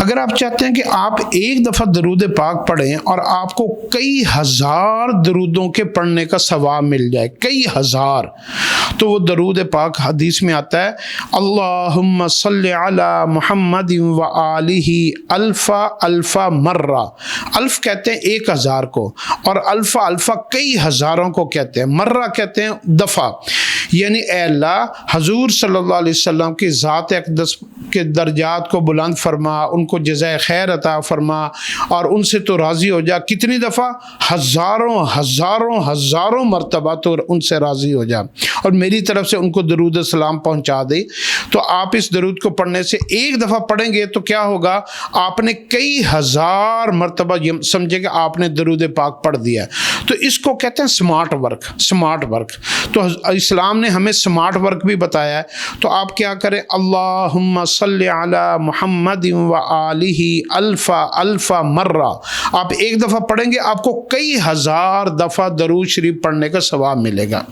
अगर आप चाहते हैं कि आप एक दफ़ा दरूद पाक पढ़ें और आपको कई हज़ार दरूदों के पढ़ने का सवाब मिल जाए, कई हज़ार, तो वो दरूद पाक हदीस में आता है, अल्लाहुम्मा सल्लि अला मुहम्मद व आलिही अल्फ़ा अल्फ़ा मर्रा। अल्फ़ कहते हैं 1000 को, और अल्फ़ा अल्फ़ा कई हज़ारों को कहते हैं, मर्रा कहते हैं दफ़ा। यानी ए अल्लाह, हजूर सल्लल्लाहु अलैहि वसल्लम की ज़ात अक़दस के दर्जात को बुलंद फरमा, उनको जज़ाए खैर अता फरमा और उनसे तो राज़ी हो जा। कितनी दफ़ा? हज़ारों हज़ारों हज़ारों मरतबा तो उनसे राज़ी हो जा और मेरी तरफ से उनको दरूद सलाम पहुँचा दे। तो आप इस दरूद को पढ़ने से एक दफ़ा पढ़ेंगे तो क्या होगा, आपने कई हज़ार मरतबा समझेगा आपने दरूद पाक पढ़ दिया। तो इसको कहते हैं स्मार्ट वर्क, स्मार्ट वर्क। तो इस्लाम ने हमें स्मार्ट वर्क भी बताया है। तो आप क्या करें, अल्लाहुम्मा सल्लि अला मुहम्मद व आलिही अल्फ़ा अल्फ़ा मर्रा। आप एक दफ़ा पढ़ेंगे, आपको कई हज़ार दफ़ा दरूद शरीफ पढ़ने का सवाब मिलेगा।